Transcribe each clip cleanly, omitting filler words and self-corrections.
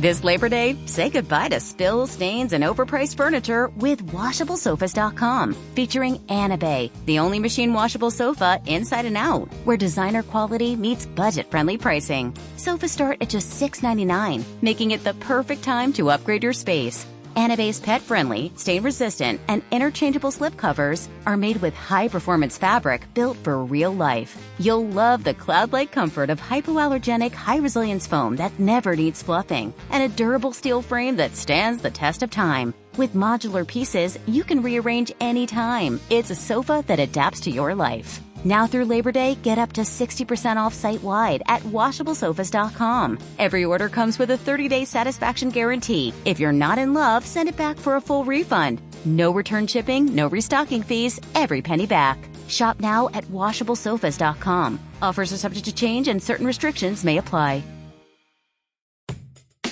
This Labor Day, say goodbye to spills, stains, and overpriced furniture with WashableSofas.com, featuring Annabay, the only machine washable sofa inside and out, where designer quality meets budget-friendly pricing. Sofas start at just $6.99, making it the perfect time to upgrade your space. Annabay's pet-friendly, stain-resistant, and interchangeable slipcovers are made with high-performance fabric built for real life. You'll love the cloud-like comfort of hypoallergenic, high-resilience foam that never needs fluffing, and a durable steel frame that stands the test of time. With modular pieces, you can rearrange anytime. It's a sofa that adapts to your life. Now through Labor Day, get up to 60% off site-wide at WashableSofas.com. Every order comes with a 30-day satisfaction guarantee. If you're not in love, send it back for a full refund. No return shipping, no restocking fees, every penny back. Shop now at WashableSofas.com. Offers are subject to change and certain restrictions may apply.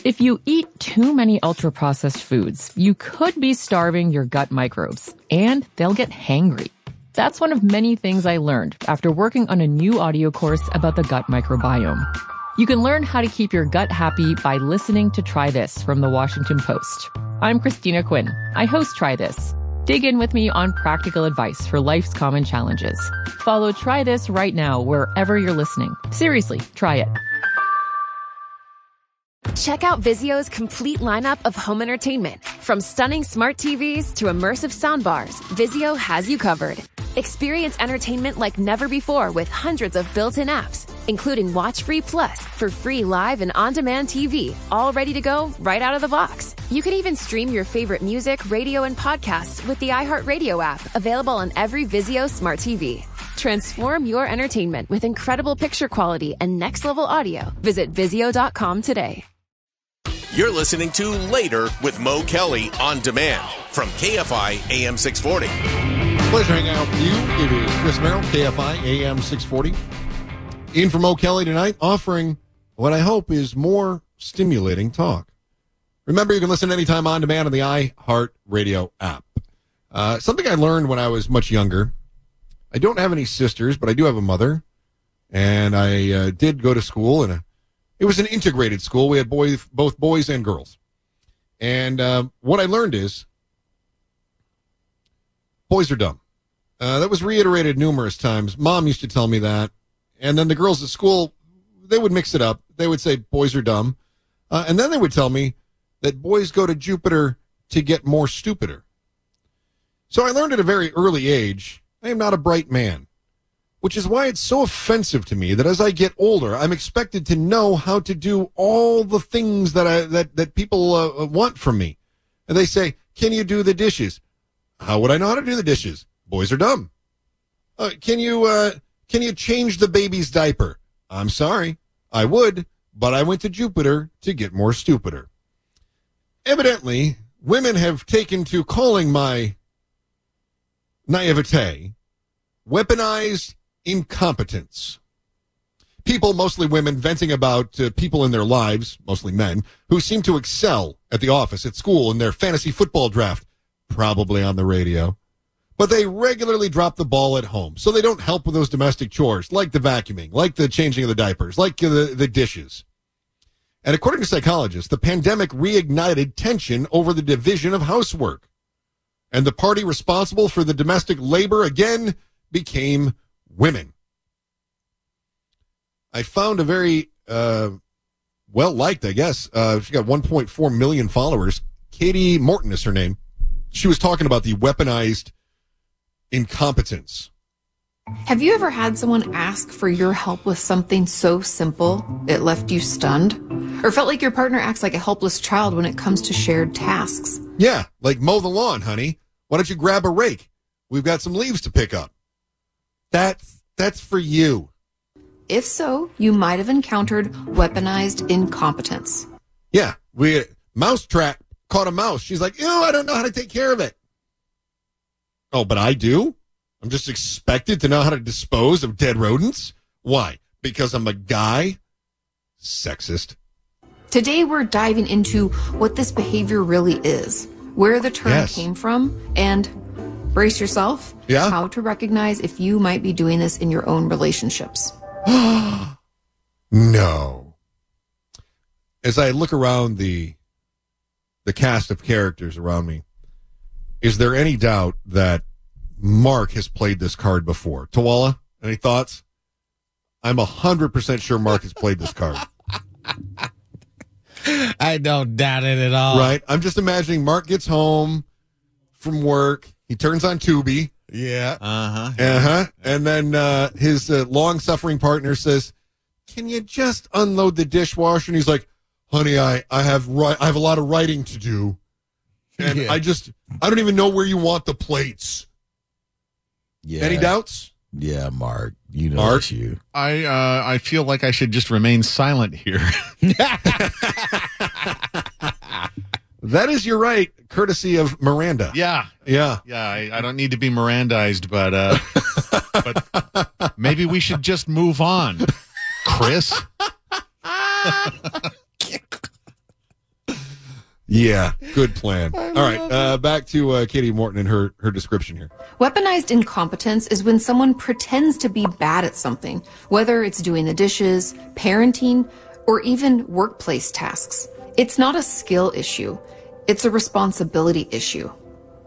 If you eat too many ultra-processed foods, you could be starving your gut microbes, and they'll get hangry. That's one of many things I learned after working on a new audio course about the gut microbiome. You can learn how to keep your gut happy by listening to Try This from the Washington Post. I'm Christina Quinn. I host Try This. Dig in with me on practical advice for life's common challenges. Follow Try This right now wherever you're listening. Seriously, try it. Check out Vizio's complete lineup of home entertainment. From stunning smart TVs to immersive soundbars, Vizio has you covered. Experience entertainment like never before with hundreds of built-in apps, including Watch Free Plus for free live and on-demand TV, all ready to go right out of the box. You can even stream your favorite music, radio, and podcasts with the iHeartRadio app, available on every Vizio smart TV. Transform your entertainment with incredible picture quality and next-level audio. Visit Vizio.com today. You're listening to Later with Mo Kelly on demand from KFI AM 640. Pleasure hanging out with you. It is Chris Merrill, KFI AM 640. In for Mo Kelly tonight, offering what I hope is more stimulating talk. Remember, you can listen anytime on demand on the iHeartRadio app. Something I learned when I was much younger. I don't have any sisters, but I do have a mother. And I did go to school, and it was an integrated school. We had both boys and girls. And what I learned is boys are dumb. That was reiterated numerous times. Mom used to tell me that. And then the girls at school, they would mix it up. They would say boys are dumb. And then they would tell me that boys go to Jupiter to get more stupider. So I learned at a very early age, I am not a bright man, which is why it's so offensive to me that as I get older, I'm expected to know how to do all the things that people want from me. And they say, can you do the dishes? How would I know how to do the dishes? Boys are dumb. Can you change the baby's diaper? I'm sorry, I would, but I went to Jupiter to get more stupider. Evidently, women have taken to calling my naivete weaponized incompetence. People, mostly women, venting about people in their lives, mostly men, who seem to excel at the office, at school, in their fantasy football draft, probably on the radio. But they regularly drop the ball at home, so they don't help with those domestic chores, like the vacuuming, like the changing of the diapers, like the dishes. And according to psychologists, the pandemic reignited tension over the division of housework. And the party responsible for the domestic labor again became women. I found a very well-liked, I guess. She got 1.4 million followers. Katie Morton is her name. She was talking about the weaponized incompetence. Have you ever had someone ask for your help with something so simple it left you stunned? Or felt like your partner acts like a helpless child when it comes to shared tasks? Yeah, like mow the lawn, honey. Why don't you grab a rake? We've got some leaves to pick up. That's for you. If so, you might have encountered weaponized incompetence. Yeah, Mousetrap caught a mouse. She's like, ew, I don't know how to take care of it. Oh, but I do? I'm just expected to know how to dispose of dead rodents? Why? Because I'm a guy? Sexist. Today we're diving into what this behavior really is, where the term came from, and brace yourself, how to recognize if you might be doing this in your own relationships. No. as I look around the cast of characters around me, is there any doubt that Mark has played this card before? Tawala, any thoughts? I'm 100% sure Mark has played this card. I don't doubt it at all. Right? I'm just imagining Mark gets home from work. He turns on Tubi. Yeah. And then his long-suffering partner says, "Can you just unload the dishwasher?" And he's like, "Honey, I have a lot of writing to do. And I don't even know where you want the plates." Yeah. Any doubts? Yeah, Mark. You know it's you. I feel like I should just remain silent here. That is your right, courtesy of Miranda. Yeah. I don't need to be Mirandized, but maybe we should just move on, Chris. Yeah, good plan. All right, back to Katie Morton and her description here. Weaponized incompetence is when someone pretends to be bad at something, whether it's doing the dishes, parenting, or even workplace tasks. It's not a skill issue. It's a responsibility issue.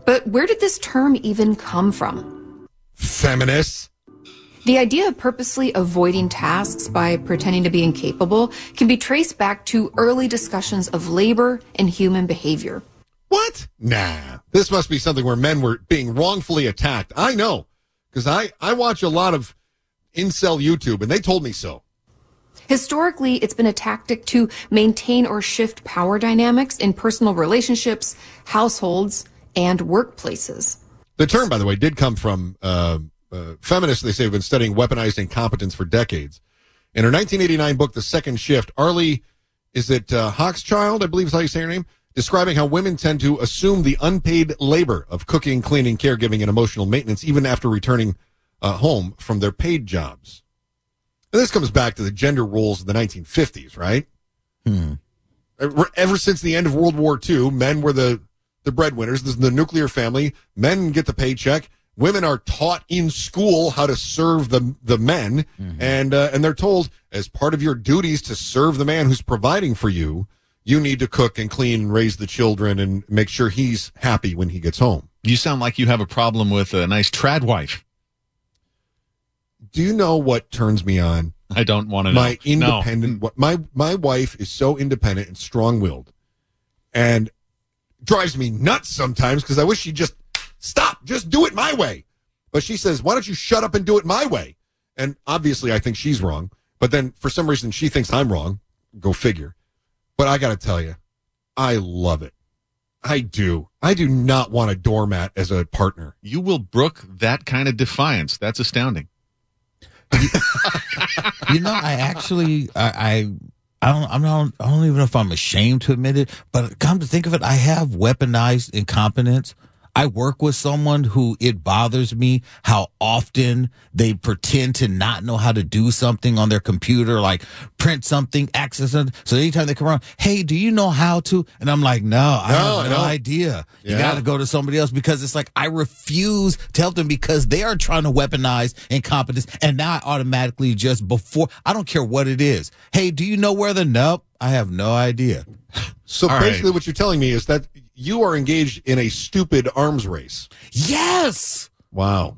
But where did this term even come from? Feminists. The idea of purposely avoiding tasks by pretending to be incapable can be traced back to early discussions of labor and human behavior. What? Nah. This must be something where men were being wrongfully attacked. I know, because I watch a lot of incel YouTube, and they told me so. Historically, it's been a tactic to maintain or shift power dynamics in personal relationships, households, and workplaces. The term, by the way, did come from feminists. They say have been studying weaponized incompetence for decades. In her 1989 book, The Second Shift, Arlie, Hochschild, I believe is how you say her name, describing how women tend to assume the unpaid labor of cooking, cleaning, caregiving, and emotional maintenance even after returning home from their paid jobs. And this comes back to the gender roles of the 1950s, right? Ever since the end of World War II, men were the breadwinners. This is the nuclear family. Men get the paycheck. Women are taught in school how to serve the men, and they're told, as part of your duties to serve the man who's providing for you, you need to cook and clean and raise the children and make sure he's happy when he gets home. You sound like you have a problem with a nice trad wife. Do you know what turns me on? I don't want to know. My independent, my wife is so independent and strong-willed, and drives me nuts sometimes because I wish she'd just stop, just do it my way. But she says, "Why don't you shut up and do it my way?" And obviously, I think she's wrong. But then, for some reason, she thinks I'm wrong. Go figure. But I got to tell you, I love it. I do. I do not want a doormat as a partner. You will brook that kind of defiance. That's astounding. You know, I don't even know if I'm ashamed to admit it, but come to think of it, I have weaponized incompetence. I work with someone who it bothers me how often they pretend to not know how to do something on their computer, like print something, access something. So anytime they come around, "Hey, do you know how to?" And I'm like, no, I have no idea. Yeah. You got to go to somebody else, because it's like I refuse to help them because they are trying to weaponize incompetence. And now I automatically I don't care what it is. "Hey, do you know where nope, I have no idea." So basically what you're telling me is that you are engaged in a stupid arms race. Yes. Wow.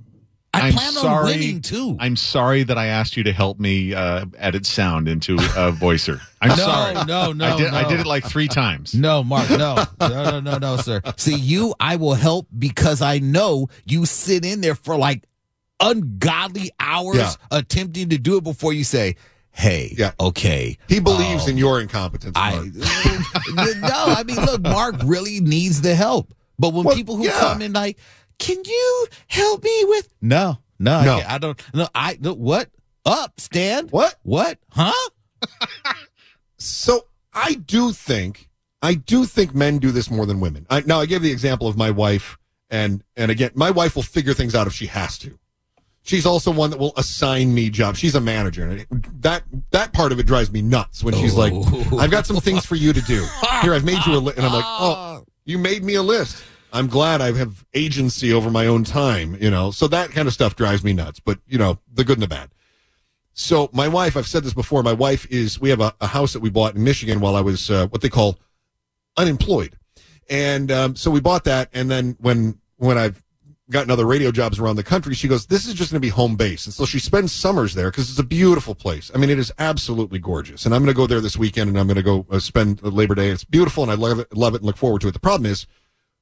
I plan on winning, too. I'm sorry that I asked you to help me edit sound into a voicer. I'm sorry. No. I did it like 3 times. No, Mark, no, sir. See, I will help because I know you sit in there for like ungodly hours attempting to do it before you say, "Hey, okay." He believes in your incompetence, Mark. I mean, look, Mark really needs the help. But when people who come in like, "Can you help me with?" No. I don't. No, what? Up, stand. What? Huh? So I do think men do this more than women. Now I gave the example of my wife, and again, my wife will figure things out if she has to. She's also one that will assign me jobs. She's a manager. And that part of it drives me nuts when she's like, "I've got some things for you to do. Here, I've made you a list." And I'm like, "Oh, you made me a list. I'm glad I have agency over my own time," So that kind of stuff drives me nuts. But, the good and the bad. So my wife, I've said this before, we have a house that we bought in Michigan while I was what they call unemployed. And so we bought that, and then when I've gotten other radio jobs around the country, she goes, this is just going to be home base. And so she spends summers there because it's a beautiful place. I mean, it is absolutely gorgeous. And I'm going to go there this weekend, and I'm going to go spend Labor Day. It's beautiful, and I love it and look forward to it. The problem is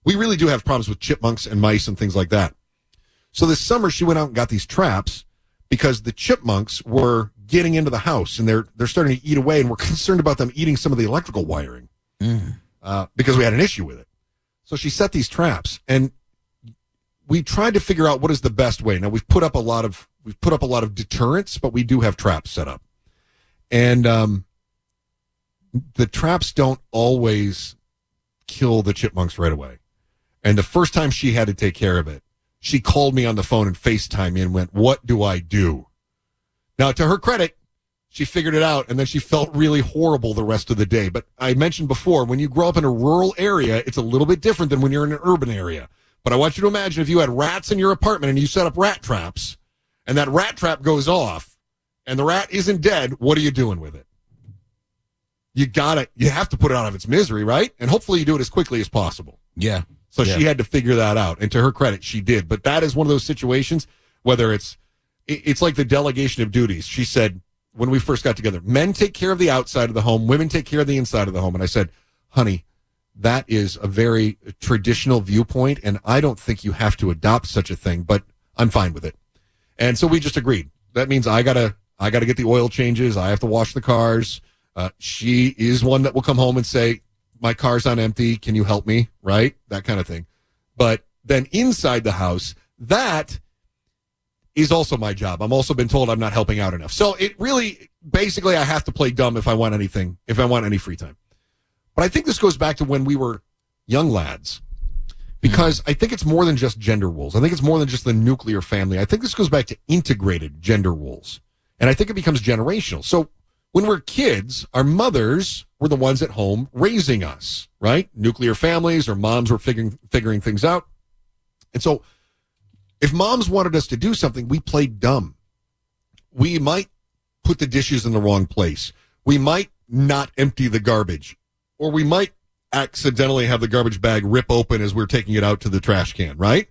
we really do have problems with chipmunks and mice and things like that. So this summer she went out and got these traps because the chipmunks were getting into the house, and they're starting to eat away, and we're concerned about them eating some of the electrical wiring because we had an issue with it. So she set these traps, and we tried to figure out what is the best way. Now we've put up a lot of deterrents, but we do have traps set up, and the traps don't always kill the chipmunks right away. And the first time she had to take care of it, she called me on the phone and FaceTimed me and went, what do I do? Now, to her credit, she figured it out, and then she felt really horrible the rest of the day. But I mentioned before, when you grow up in a rural area, it's a little bit different than when you're in an urban area. But I want you to imagine if you had rats in your apartment and you set up rat traps, and that rat trap goes off, and the rat isn't dead, what are you doing with it? You have to put it out of its misery, right? And hopefully you do it as quickly as possible. Yeah. So she had to figure that out, and to her credit, she did. But that is one of those situations, whether it's like the delegation of duties. She said, when we first got together, men take care of the outside of the home, women take care of the inside of the home. And I said, honey, that is a very traditional viewpoint, and I don't think you have to adopt such a thing, but I'm fine with it. And so we just agreed. That means I gotta get the oil changes. I have to wash the cars. She is one that will come home and say, my car's on empty. Can you help me? Right? That kind of thing. But then inside the house, that is also my job. I'm also been told I'm not helping out enough. So it really, basically, I have to play dumb if I want any free time. But I think this goes back to when we were young lads, because I think it's more than just gender roles. I think it's more than just the nuclear family. I think this goes back to integrated gender roles. And I think it becomes generational. So when we're kids, our mothers were the ones at home raising us, right? Nuclear families, or moms were figuring things out. And so if moms wanted us to do something, we played dumb. We might put the dishes in the wrong place. We might not empty the garbage. Or we might accidentally have the garbage bag rip open as we're taking it out to the trash can, right?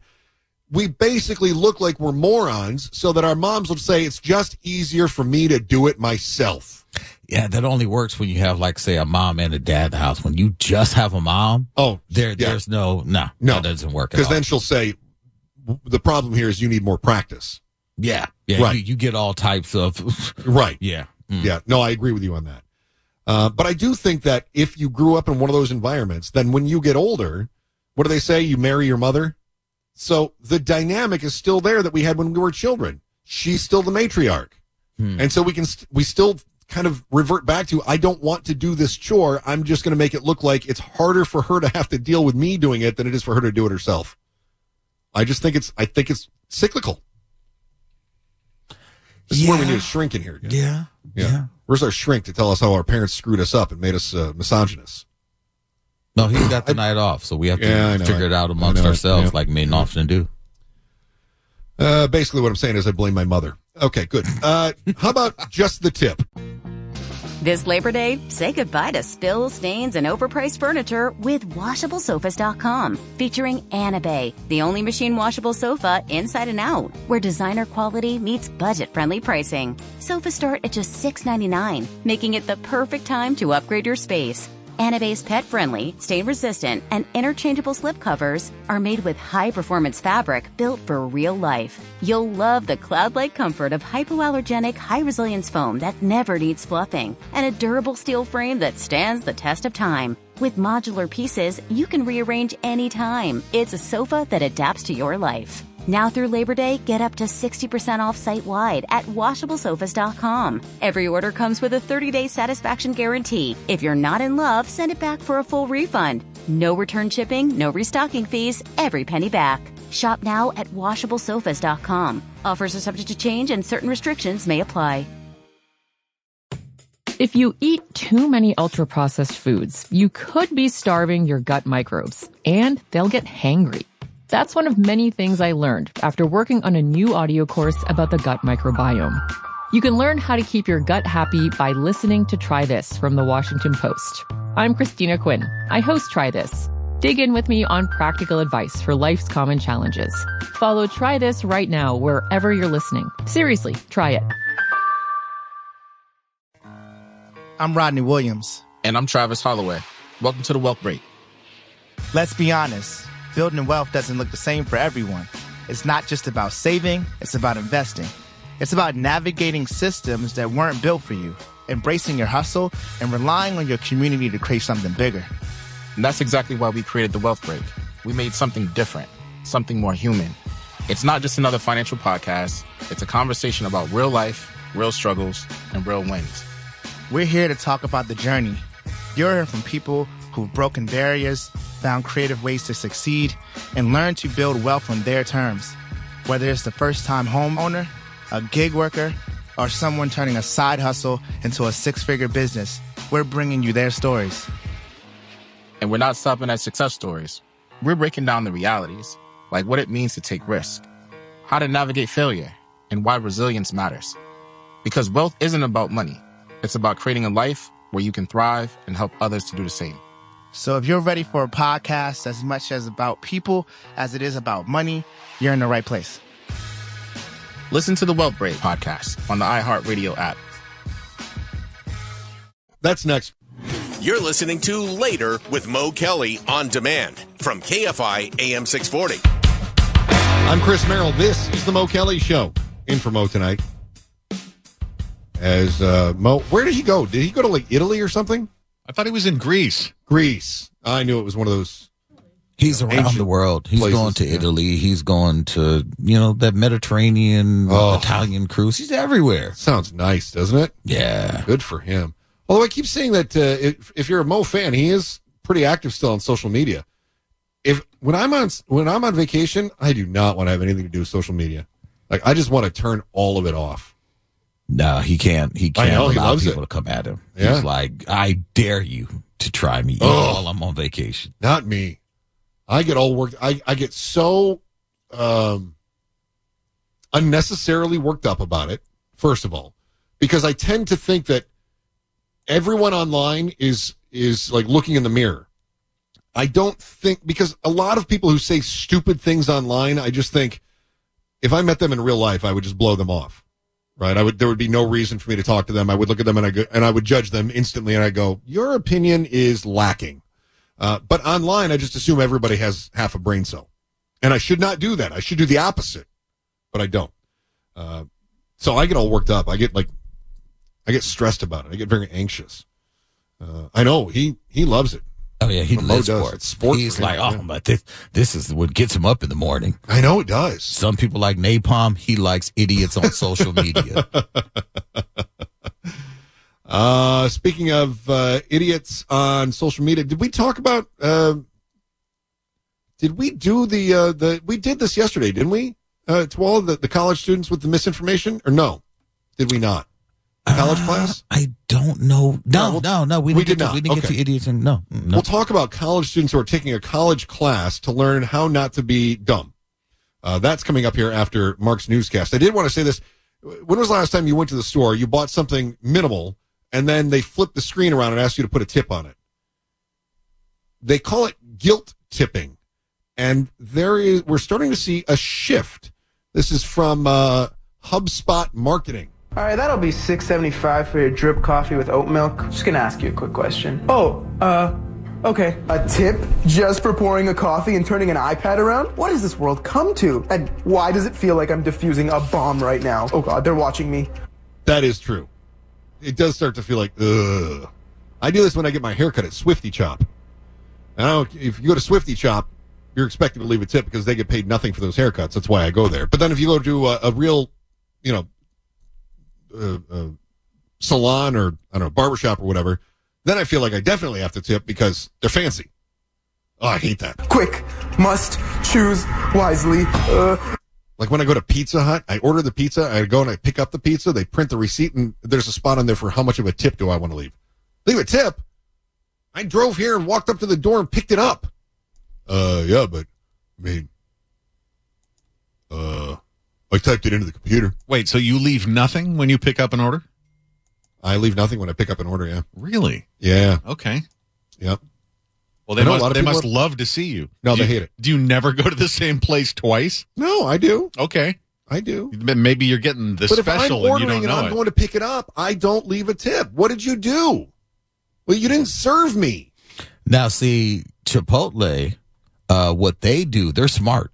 We basically look like we're morons so that our moms would say, it's just easier for me to do it myself. Yeah, that only works when you have, like, say, a mom and a dad in the house. When you just have a mom, there's no, that doesn't work at all. Because then she'll say, the problem here is you need more practice. Yeah, right. You get all types of... Right. Yeah. Yeah, no, I agree with you on that. But I do think that if you grew up in one of those environments, then when you get older, what do they say? You marry your mother? So the dynamic is still there that we had when we were children. She's still the matriarch. And so we still kind of revert back to, I don't want to do this chore. I'm just going to make it look like it's harder for her to have to deal with me doing it than it is for her to do it herself. I think it's cyclical. This is where we need a shrink in here again. Yeah. Where's our shrink to tell us how our parents screwed us up and made us misogynists? No, he got the night off, so we have to figure it out amongst ourselves like men often do. Basically what I'm saying is I blame my mother. Okay, good. How about just the tip? This Labor Day, say goodbye to spills, stains, and overpriced furniture with WashableSofas.com. Featuring Anabay, the only machine washable sofa inside and out, where designer quality meets budget-friendly pricing. Sofas start at just $6.99, making it the perfect time to upgrade your space. Anabay's pet-friendly, stain-resistant, and interchangeable slipcovers are made with high-performance fabric built for real life. You'll love the cloud-like comfort of hypoallergenic, high-resilience foam that never needs fluffing, and a durable steel frame that stands the test of time. With modular pieces, you can rearrange anytime. It's a sofa that adapts to your life. Now through Labor Day, get up to 60% off site-wide at WashableSofas.com. Every order comes with a 30-day satisfaction guarantee. If you're not in love, send it back for a full refund. No return shipping, no restocking fees, every penny back. Shop now at WashableSofas.com. Offers are subject to change and certain restrictions may apply. If you eat too many ultra-processed foods, you could be starving your gut microbes, and they'll get hangry. That's one of many things I learned after working on a new audio course about the gut microbiome. You can learn how to keep your gut happy by listening to Try This from the Washington Post. I'm Christina Quinn. I host Try This. Dig in with me on practical advice for life's common challenges. Follow Try This right now wherever you're listening. Seriously, try it. I'm Rodney Williams. And I'm Travis Holloway. Welcome to the Wealth Break. Let's be honest, building wealth doesn't look the same for everyone. It's not just about saving, it's about investing. It's about navigating systems that weren't built for you, embracing your hustle, and relying on your community to create something bigger. And that's exactly why we created the Wealth Break. We made something different, something more human. It's not just another financial podcast. It's a conversation about real life, real struggles, and real wins. We're here to talk about the journey. You'll hear from people who've broken barriers, found creative ways to succeed, and learned to build wealth on their terms. Whether it's the first-time homeowner, a gig worker, or someone turning a side hustle into a six-figure business, we're bringing you their stories. And we're not stopping at success stories. We're breaking down the realities, like what it means to take risk, how to navigate failure, and why resilience matters. Because wealth isn't about money. It's about creating a life where you can thrive and help others to do the same. So if you're ready for a podcast as much as about people as it is about money, you're in the right place. Listen to the Wealth Break podcast on the iHeartRadio app. That's next. You're listening to Later with Mo Kelly on demand from KFI AM 640. I'm Chris Merrill. This is the Mo Kelly Show. In for Mo tonight. As Mo, where did he go? Did he go to like Italy or something? I thought he was in Greece. Greece. I knew it was one of those. He's around the world. He's places, going to Italy. He's going to, that Mediterranean, Italian cruise. He's everywhere. Sounds nice, doesn't it? Yeah. Good for him. Although I keep saying that if you're a Mo fan, he is pretty active still on social media. When I'm on vacation, I do not want to have anything to do with social media. Like I just want to turn all of it off. No, he can't. He can't allow people to come at him. Yeah. He's like, I dare you to try me while I'm on vacation. Not me. I get all worked. I get so unnecessarily worked up about it, first of all, because I tend to think that everyone online is like looking in the mirror. I don't think, because a lot of people who say stupid things online, I just think if I met them in real life, I would just blow them off. Right? There would be no reason for me to talk to them. I would look at them and I would judge them instantly. And I go, your opinion is lacking. But online, I just assume everybody has half a brain cell. And I should not do that. I should do the opposite. But I don't. So I get all worked up. I get stressed about it. I get very anxious. I know he loves it. Oh yeah, he lives does. for it. It's sport. He's like, but this is what gets him up in the morning. I know it does. Some people like napalm. He likes idiots on social media. Speaking of idiots on social media, did we talk about? Did we do we did this yesterday, didn't we? To all of the college students with the misinformation, or no? Did we not? College class? I don't know. No. We did not. We didn't get to idiots. And no. We'll talk about college students who are taking a college class to learn how not to be dumb. That's coming up here after Mark's newscast. I did want to say this. When was the last time you went to the store, you bought something minimal, and then they flipped the screen around and asked you to put a tip on it? They call it guilt tipping. And we're starting to see a shift. This is from HubSpot Marketing. All right, that'll be $6.75 for your drip coffee with oat milk. Just gonna ask you a quick question. Okay. A tip just for pouring a coffee and turning an iPad around? What does this world come to? And why does it feel like I'm diffusing a bomb right now? Oh God, they're watching me. That is true. It does start to feel like, ugh. I do this when I get my haircut at Swifty Chop. And if you go to Swifty Chop, you're expected to leave a tip because they get paid nothing for those haircuts. That's why I go there. But then if you go to a real, salon or, I don't know, barbershop or whatever, then I feel like I definitely have to tip because they're fancy. Oh, I hate that. Quick, must choose wisely. Like when I go to Pizza Hut, I order the pizza, I go and I pick up the pizza, they print the receipt, and there's a spot on there for how much of a tip do I want to leave. Leave a tip? I drove here and walked up to the door and picked it up. Yeah, but, I mean, I typed it into the computer. Wait, so you leave nothing when you pick up an order? I leave nothing when I pick up an order, yeah. Really? Yeah. Okay. Yep. Well, they must love to see you. No, they hate it. Do you never go to the same place twice? No, I do. Okay. I do. Maybe you're getting the but special if I'm and you ordering don't know I'm going to pick it up, I don't leave a tip. What did you do? Well, you didn't serve me. Now, see, Chipotle, what they do, they're smart.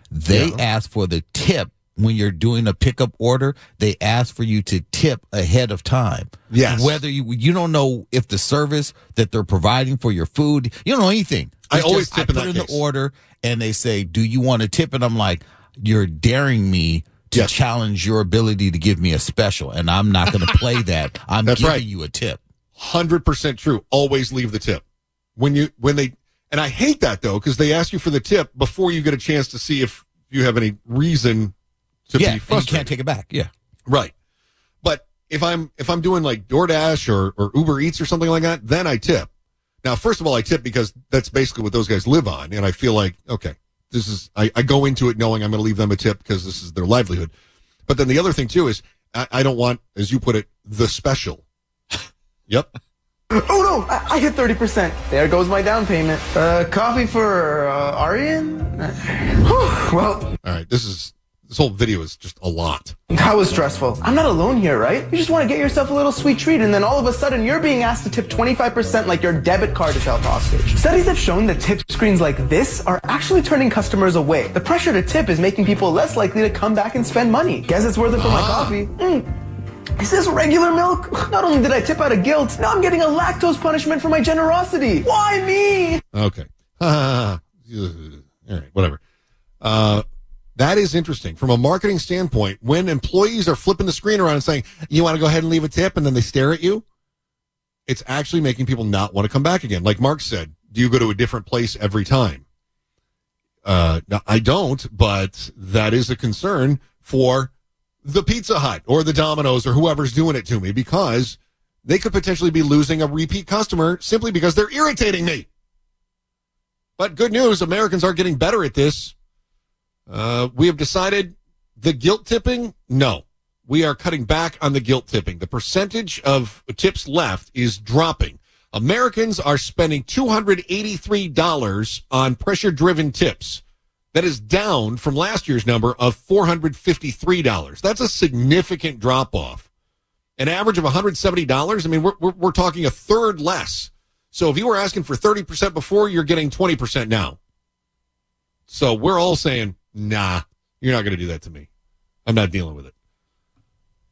They ask for the tip when you're doing a pickup order. They ask for you to tip ahead of time. Yes. Whether you don't know if the service that they're providing for your food, you don't know anything. I always tip in that put in case. the order and they say, do you want a tip? And I'm like, you're daring me to challenge your ability to give me a special, and I'm not going to play that. I'm giving you a tip. 100% true. Always leave the tip. When they, and I hate that though, because they ask you for the tip before you get a chance to see if you have any reason to be frustrated. And you can't take it back. Yeah. Right. But if I'm doing like DoorDash or Uber Eats or something like that, then I tip. Now, first of all, I tip because that's basically what those guys live on, and I feel like, okay, this is, I go into it knowing I'm going to leave them a tip because this is their livelihood. But then the other thing, too, is I don't want, as you put it, the special. Yep. Oh, no, I hit 30%. There goes my down payment. Coffee for Arian? Well. All right, this whole video is just a lot. That was stressful. I'm not alone here, right? You just want to get yourself a little sweet treat, and then all of a sudden you're being asked to tip 25% like your debit card is held hostage. Studies have shown that tip screens like this are actually turning customers away. The pressure to tip is making people less likely to come back and spend money. Guess it's worth it for my coffee. Is this regular milk? Not only did I tip out of guilt, now I'm getting a lactose punishment for my generosity. Why me? Okay. All right, whatever. That is interesting. From a marketing standpoint, when employees are flipping the screen around and saying, you want to go ahead and leave a tip, and then they stare at you, it's actually making people not want to come back again. Like Mark said, do you go to a different place every time? No, I don't, but that is a concern for the Pizza Hut or the Domino's or whoever's doing it to me, because they could potentially be losing a repeat customer simply because they're irritating me. But good news, Americans are getting better at this. We have decided the guilt tipping, no. We are cutting back on the guilt tipping. The percentage of tips left is dropping. Americans are spending $283 on pressure-driven tips. That is down from last year's number of $453. That's a significant drop-off. An average of $170, I mean, we're talking a third less. So if you were asking for 30% before, you're getting 20% now. So we're all saying, nah, you're not going to do that to me. I'm not dealing with it.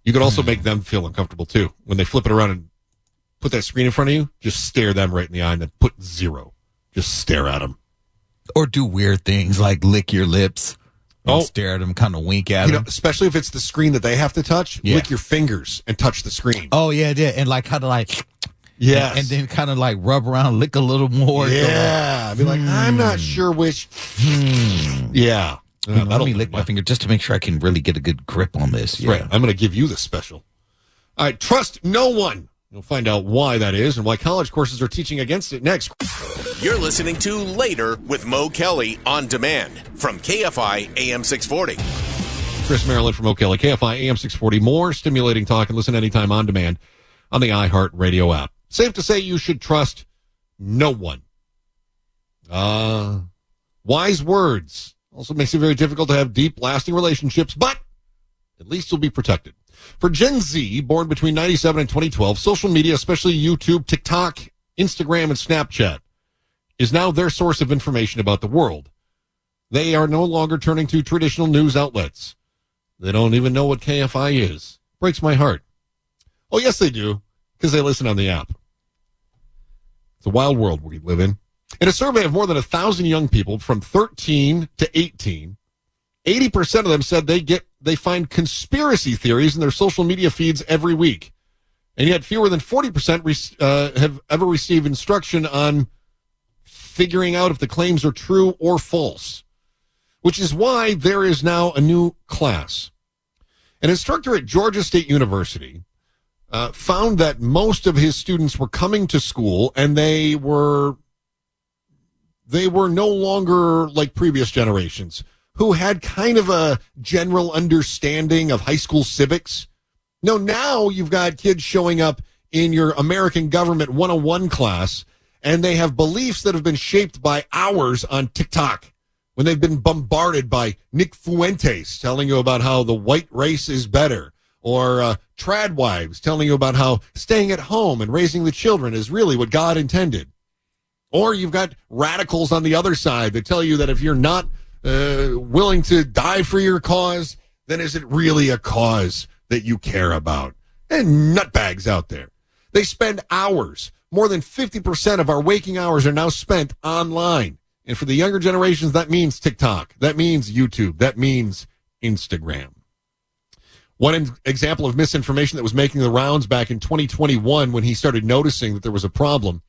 You could also make them feel uncomfortable, too. When they flip it around and put that screen in front of you, just stare them right in the eye and then put 0. Just stare at them. Or do weird things like lick your lips. Stare at them, kind of wink at them. Especially if it's the screen that they have to touch, lick your fingers and touch the screen. Oh, yeah. And like kind of like... Yes. And then kind of like rub around, lick a little more. Yeah. Be like, I'm not sure which. Yeah. Let me lick my finger just to make sure I can really get a good grip on this. Yeah. Right. I'm going to give you the special. All right. Trust no one. You'll find out why that is and why college courses are teaching against it next. You're listening to Later with Mo Kelly on demand from KFI AM 640. Chris Merrill from O'Kelly, KFI AM 640. More stimulating talk, and listen anytime on demand on the iHeartRadio app. Safe to say you should trust no one. Wise words. Also makes it very difficult to have deep, lasting relationships, but at least you'll be protected. For Gen Z, born between 97 and 2012, social media, especially YouTube, TikTok, Instagram, and Snapchat, is now their source of information about the world. They are no longer turning to traditional news outlets. They don't even know what KFI is. Breaks my heart. Oh, yes, they do, because they listen on the app. It's a wild world we live in. In a survey of more than 1,000 young people from 13 to 18, 80% of them said they find conspiracy theories in their social media feeds every week. And yet fewer than 40% have ever received instruction on figuring out if the claims are true or false, which is why there is now a new class. An instructor at Georgia State University found that most of his students were coming to school and they were no longer like previous generations who had kind of a general understanding of high school civics. No, now you've got kids showing up in your American Government 101 class, and they have beliefs that have been shaped by hours on TikTok when they've been bombarded by Nick Fuentes telling you about how the white race is better, or trad wives telling you about how staying at home and raising the children is really what God intended. Or you've got radicals on the other side that tell you that if you're not willing to die for your cause, then is it really a cause that you care about? And nutbags out there. They spend hours. More than 50% of our waking hours are now spent online. And for the younger generations, that means TikTok. That means YouTube. That means Instagram. One example of misinformation that was making the rounds back in 2021 when he started noticing that there was a problem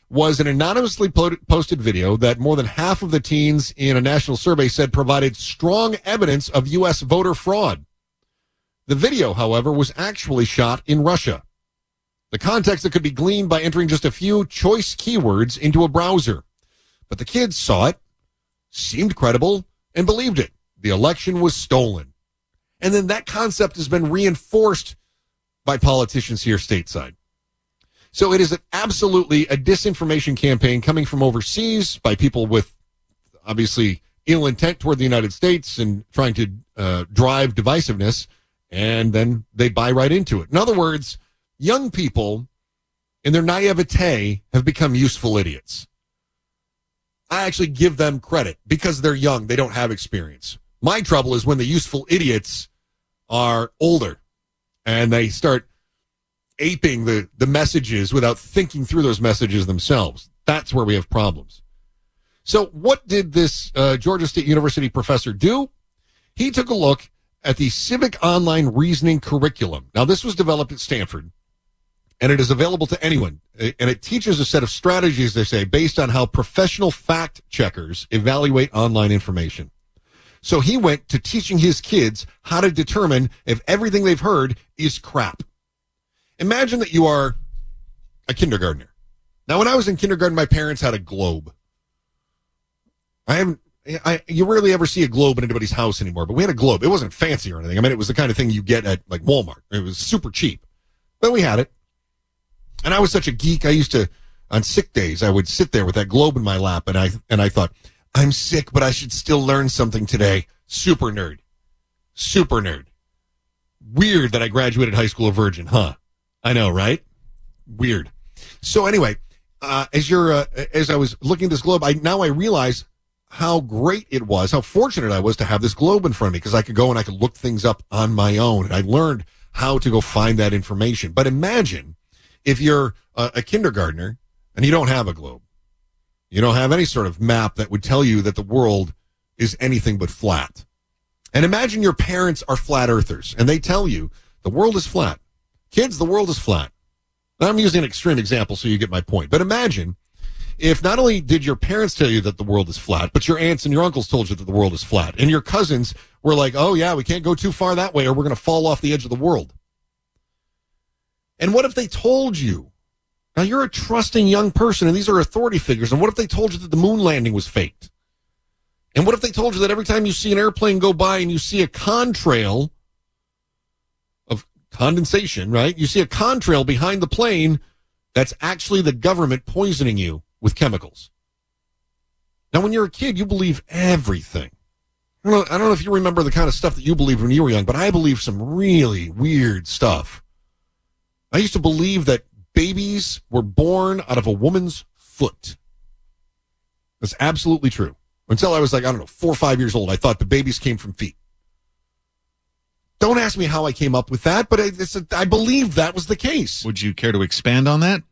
was an anonymously posted video that more than half of the teens in a national survey said provided strong evidence of U.S. voter fraud. The video, however, was actually shot in Russia. The context that could be gleaned by entering just a few choice keywords into a browser. But the kids saw it, seemed credible, and believed it. The election was stolen. And then that concept has been reinforced by politicians here stateside. So it is absolutely a disinformation campaign coming from overseas by people with obviously ill intent toward the United States and trying to drive divisiveness, and then they buy right into it. In other words, young people in their naivete have become useful idiots. I actually give them credit because they're young. They don't have experience. My trouble is when the useful idiots are older and they start aping the messages without thinking through those messages themselves. That's where we have problems. So what did this Georgia State University professor do? He took a look at the Civic Online Reasoning curriculum. Now, this was developed at Stanford, and it is available to anyone. And it teaches a set of strategies, they say, based on how professional fact checkers evaluate online information. So he went to teaching his kids how to determine if everything they've heard is crap. Imagine that you are a kindergartner. Now, when I was in kindergarten, my parents had a globe. You rarely ever see a globe in anybody's house anymore, but we had a globe. It wasn't fancy or anything. I mean, it was the kind of thing you get at like Walmart. It was super cheap, but we had it. And I was such a geek. I used to, on sick days, I would sit there with that globe in my lap, and I thought, I'm sick, but I should still learn something today. Super nerd. Super nerd. Weird that I graduated high school a virgin, huh? I know, right? Weird. So anyway, as I was looking at this globe, I realize how great it was, how fortunate I was to have this globe in front of me, because I could go and I could look things up on my own. And I learned how to go find that information. But imagine if you're a kindergartner and you don't have a globe. You don't have any sort of map that would tell you that the world is anything but flat. And imagine your parents are flat earthers and they tell you the world is flat. Kids, the world is flat. Now, I'm using an extreme example so you get my point. But imagine if not only did your parents tell you that the world is flat, but your aunts and your uncles told you that the world is flat. And your cousins were like, oh, yeah, we can't go too far that way or we're going to fall off the edge of the world. And what if they told you? Now, you're a trusting young person, and these are authority figures. And what if they told you that the moon landing was faked? And what if they told you that every time you see an airplane go by and you see a contrail of condensation, right? You see a contrail behind the plane, that's actually the government poisoning you with chemicals. Now, when you're a kid, you believe everything. I don't know if you remember the kind of stuff that you believed when you were young, but I believe some really weird stuff. I used to believe that babies were born out of a woman's foot. That's absolutely true. Until I was like, 4 or 5 years old, I thought the babies came from feet. Don't ask me how I came up with that, but I believed that was the case. Would you care to expand on that?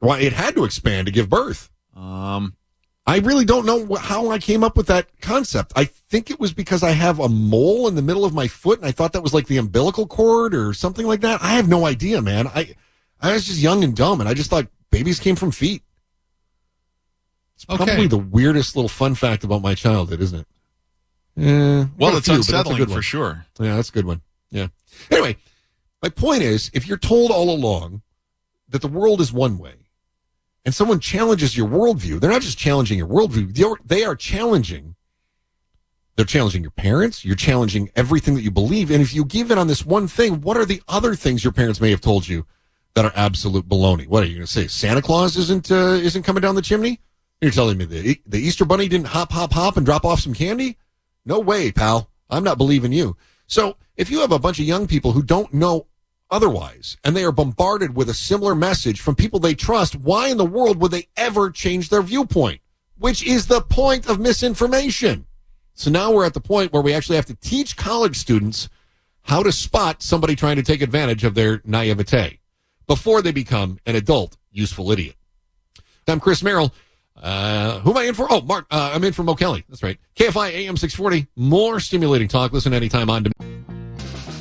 Well, it had to expand to give birth. I really don't know how I came up with that concept. I think it was because I have a mole in the middle of my foot, and I thought that was like the umbilical cord or something like that. I have no idea, man. I was just young and dumb, and I just thought babies came from feet. It's probably the weirdest little fun fact about my childhood, isn't it? Well, it's unsettling for sure. Yeah, that's a good one. Yeah. Anyway, my point is, if you're told all along that the world is one way, and someone challenges your worldview, they're not just challenging your worldview, they are challenging They're challenging your parents. You're challenging everything that you believe. And if you give in on this one thing, what are the other things your parents may have told you that are absolute baloney? What are you going to say? Santa Claus isn't coming down the chimney? You're telling me the Easter Bunny didn't hop and drop off some candy? No way, pal. I'm not believing you. So if you have a bunch of young people who don't know otherwise, and they are bombarded with a similar message from people they trust, why in the world would they ever change their viewpoint? Which is the point of misinformation. So now we're at the point where we actually have to teach college students how to spot somebody trying to take advantage of their naivete before they become an adult useful idiot. I'm Chris Merrill. Who am I in for? Oh, Mark. I'm in for Mo Kelly. That's right. KFI AM 640. More stimulating talk. Listen anytime on demand.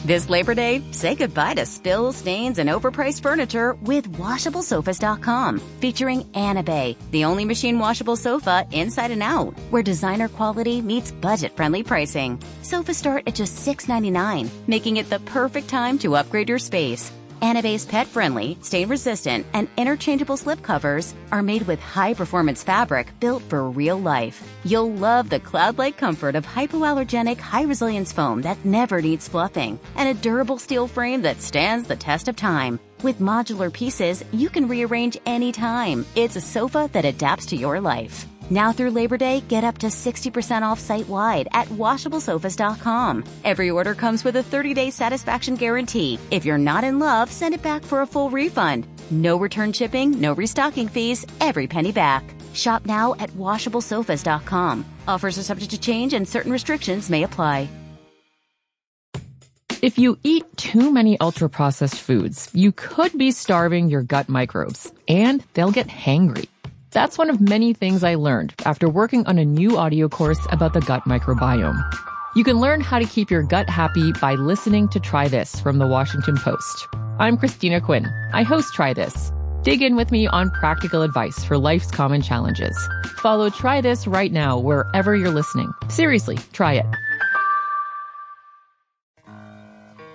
This Labor Day, say goodbye to spills, stains, and overpriced furniture with WashableSofas.com. Featuring Anabay, the only machine washable sofa inside and out, where designer quality meets budget-friendly pricing. Sofas start at just $6.99, making it the perfect time to upgrade your space. Anabay's pet-friendly, stain-resistant, and interchangeable slipcovers are made with high-performance fabric built for real life. You'll love the cloud-like comfort of hypoallergenic, high-resilience foam that never needs fluffing, and a durable steel frame that stands the test of time. With modular pieces, you can rearrange anytime. It's a sofa that adapts to your life. Now through Labor Day, get up to 60% off site-wide at WashableSofas.com. Every order comes with a 30-day satisfaction guarantee. If you're not in love, send it back for a full refund. No return shipping, no restocking fees, every penny back. Shop now at WashableSofas.com. Offers are subject to change and certain restrictions may apply. If you eat too many ultra-processed foods, you could be starving your gut microbes, and they'll get hangry. That's one of many things I learned after working on a new audio course about the gut microbiome. You can learn how to keep your gut happy by listening to Try This from the Washington Post. I'm Christina Quinn. I host Try This. Dig in with me on practical advice for life's common challenges. Follow Try This right now wherever you're listening. Seriously, try it.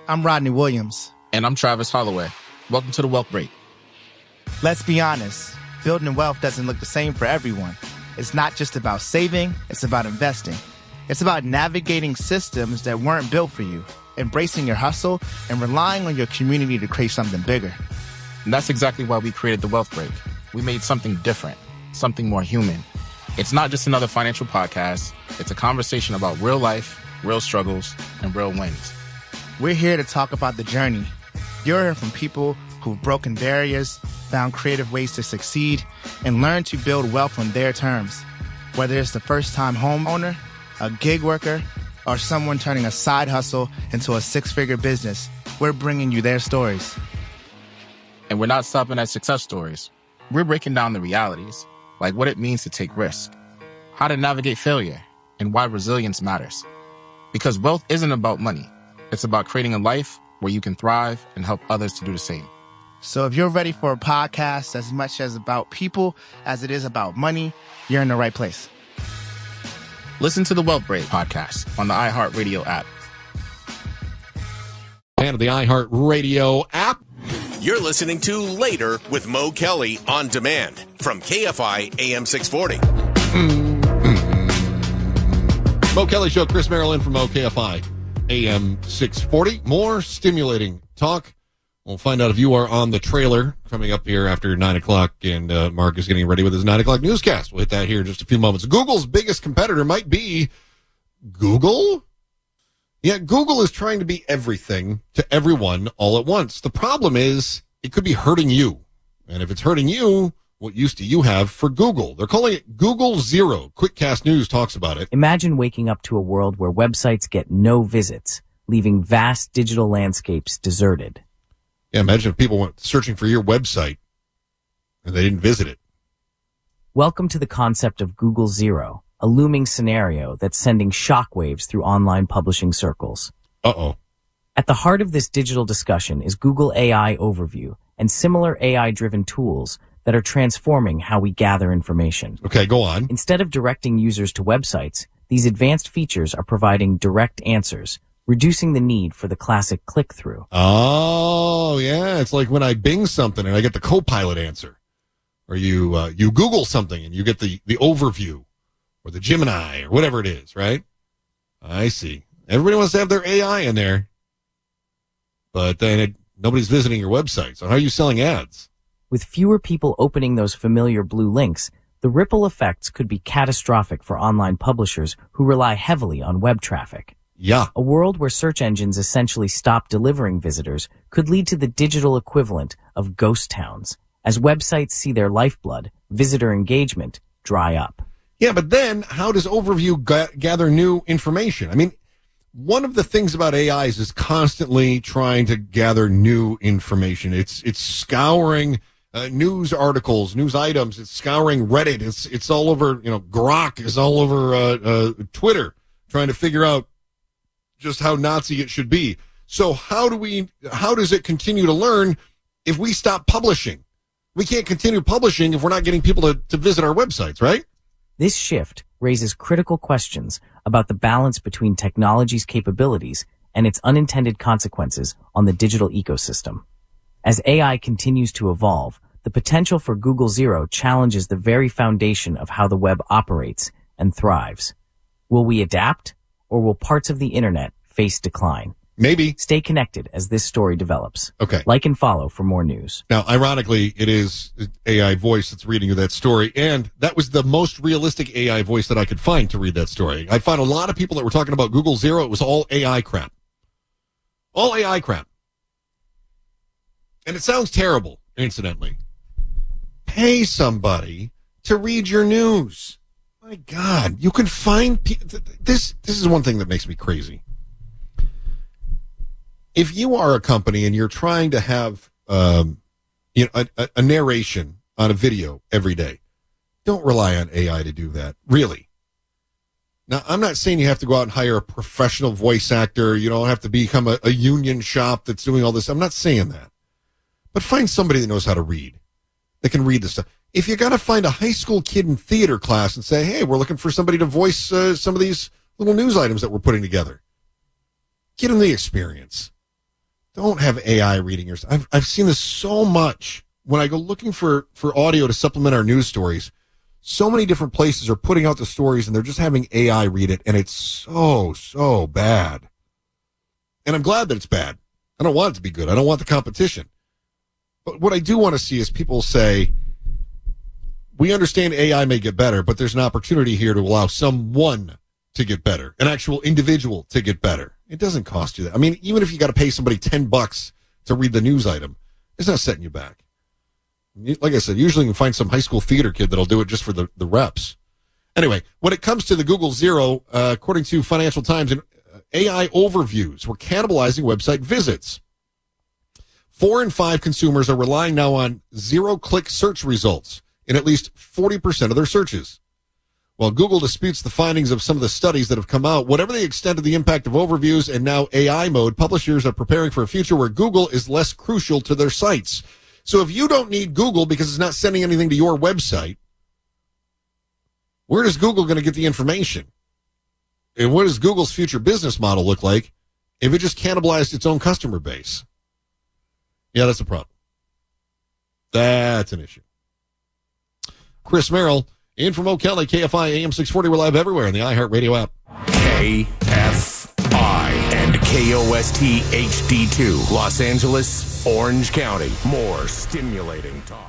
I'm Rodney Williams. And I'm Travis Holloway. Welcome to the Wealth Break. Let's be honest. Building wealth doesn't look the same for everyone. It's not just about saving, it's about investing. It's about navigating systems that weren't built for you, embracing your hustle, and relying on your community to create something bigger. And that's exactly why we created the Wealth Break. We made something different, something more human. It's not just another financial podcast. It's a conversation about real life, real struggles, and real wins. We're here to talk about the journey. You're hearing from people who've broken barriers, found creative ways to succeed, and learn to build wealth on their terms. Whether it's the first-time homeowner, a gig worker, or someone turning a side hustle into a six-figure business, we're bringing you their stories. And we're not stopping at success stories. We're breaking down the realities, like what it means to take risk, how to navigate failure, and why resilience matters. Because wealth isn't about money. It's about creating a life where you can thrive and help others to do the same. So if you're ready for a podcast as much as about people as it is about money, you're in the right place. Listen to the Wealth Break podcast on the iHeartRadio app. And the iHeartRadio app. You're listening to Later with Mo Kelly on demand from KFI AM 640. Mo Kelly Show, Chris Merrill in from KFI AM 640. More stimulating talk. We'll find out if you are on the trailer coming up here after 9 o'clock, and Mark is getting ready with his 9 o'clock newscast. We'll hit that here in just a few moments. Google's biggest competitor might be Google. Yeah, Google is trying to be everything to everyone all at once. The problem is it could be hurting you. And if it's hurting you, what use do you have for Google? They're calling it Google Zero. Quickcast News talks about it. Imagine waking up to a world where websites get no visits, leaving vast digital landscapes deserted. Yeah, imagine if people went searching for your website and they didn't visit it. Welcome to the concept of Google Zero, a looming scenario that's sending shockwaves through online publishing circles. Uh-oh. At the heart of this digital discussion is Google AI Overview and similar AI-driven tools that are transforming how we gather information. Okay, go on. Instead of directing users to websites, these advanced features are providing direct answers, reducing the need for the classic click-through. Oh, yeah. It's like when I Bing something and I get the Copilot answer. Or you Google something and you get the overview or the Gemini or whatever it is, right? I see. Everybody wants to have their AI in there, but then nobody's visiting your website. So how are you selling ads? With fewer people opening those familiar blue links, the ripple effects could be catastrophic for online publishers who rely heavily on web traffic. Yeah. A world where search engines essentially stop delivering visitors could lead to the digital equivalent of ghost towns, as websites see their lifeblood, visitor engagement, dry up. Yeah, but then how does Overview gather new information? I mean, one of the things about AI is constantly trying to gather new information. It's scouring news articles, news items. It's scouring Reddit. It's all over. Grok is all over Twitter, trying to figure out just how Nazi it should be. So how does it continue to learn if we stop publishing? We can't continue publishing if we're not getting people to visit our websites, right? This shift raises critical questions about the balance between technology's capabilities and its unintended consequences on the digital ecosystem. As AI continues to evolve, the potential for Google Zero challenges the very foundation of how the web operates and thrives. Will we adapt, or will parts of the internet face decline? Maybe. Stay connected as this story develops. Okay. Like and follow for more news. Now, ironically, it is AI voice that's reading you that story, and that was the most realistic AI voice that I could find to read that story. I found a lot of people that were talking about Google Zero. It was all AI crap. All AI crap. And it sounds terrible, incidentally. Pay somebody to read your news. My God, you can find this is one thing that makes me crazy. If you are a company and you're trying to have a narration on a video every day, don't rely on AI to do that. Really. Now, I'm not saying you have to go out and hire a professional voice actor. You don't have to become a union shop that's doing all this. I'm not saying that. But find somebody that knows how to read, that can read this stuff. If you got to find a high school kid in theater class and say, hey, we're looking for somebody to voice some of these little news items that we're putting together, get them the experience. Don't have AI reading yours. I've seen this so much when I go looking for audio to supplement our news stories. So many different places are putting out the stories and they're just having AI read it, and it's so bad. And I'm glad that it's bad. I don't want it to be good. I don't want the competition. But what I do want to see is people say, we understand AI may get better, but there's an opportunity here to allow someone to get better, an actual individual to get better. It doesn't cost you that. I mean, even if you got to pay somebody $10 to read the news item, it's not setting you back. Like I said, usually you can find some high school theater kid that'll do it just for the reps. Anyway, when it comes to the Google Zero, according to Financial Times, AI overviews were cannibalizing website visits. 4 in 5 consumers are relying now on zero-click search results in at least 40% of their searches. While Google disputes the findings of some of the studies that have come out, whatever the extent of the impact of overviews and now AI mode, publishers are preparing for a future where Google is less crucial to their sites. So if you don't need Google because it's not sending anything to your website, where is Google going to get the information? And what does Google's future business model look like if it just cannibalized its own customer base? Yeah, that's a problem. That's an issue. Chris Merrill, in from O'Kelly, KFI AM 640. We're live everywhere on the iHeartRadio app. KFI and KOST HD2, Los Angeles, Orange County. More stimulating talk.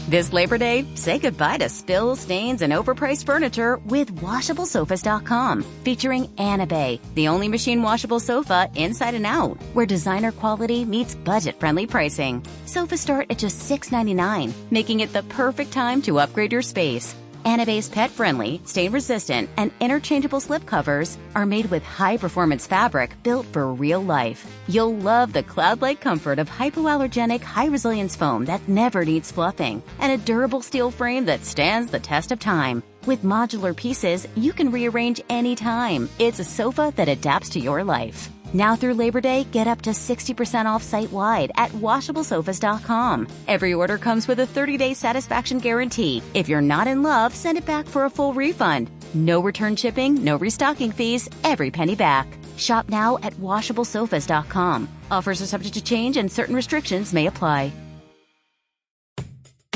This Labor Day, say goodbye to spills, stains, and overpriced furniture with WashableSofas.com. Featuring Anabay, the only machine washable sofa inside and out, where designer quality meets budget-friendly pricing. Sofas start at just $6.99, making it the perfect time to upgrade your space. Anabay's pet-friendly, stain-resistant, and interchangeable slipcovers are made with high-performance fabric built for real life. You'll love the cloud-like comfort of hypoallergenic, high-resilience foam that never needs fluffing, and a durable steel frame that stands the test of time. With modular pieces, you can rearrange anytime. It's a sofa that adapts to your life. Now through Labor Day, get up to 60% off site-wide at WashableSofas.com. Every order comes with a 30-day satisfaction guarantee. If you're not in love, send it back for a full refund. No return shipping, no restocking fees, every penny back. Shop now at WashableSofas.com. Offers are subject to change and certain restrictions may apply.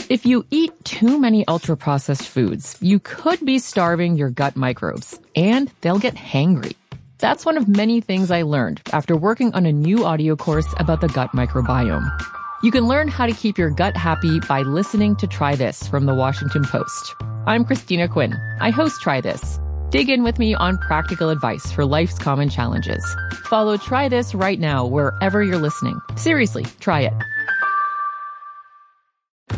If you eat too many ultra-processed foods, you could be starving your gut microbes, and they'll get hangry. That's one of many things I learned after working on a new audio course about the gut microbiome. You can learn how to keep your gut happy by listening to Try This from the Washington Post. I'm Christina Quinn. I host Try This. Dig in with me on practical advice for life's common challenges. Follow Try This right now wherever you're listening. Seriously, try it.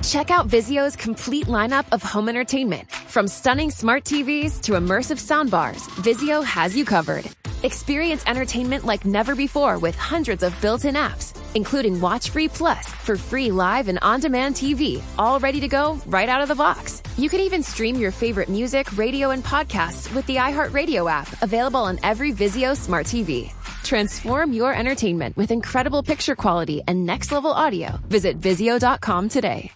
Check out Vizio's complete lineup of home entertainment. From stunning smart TVs to immersive soundbars, Vizio has you covered. Experience entertainment like never before with hundreds of built-in apps, including Watch Free Plus for free live and on-demand TV, all ready to go right out of the box. You can even stream your favorite music, radio, and podcasts with the iHeartRadio app, available on every Vizio smart TV. Transform your entertainment with incredible picture quality and next-level audio. Visit Vizio.com today.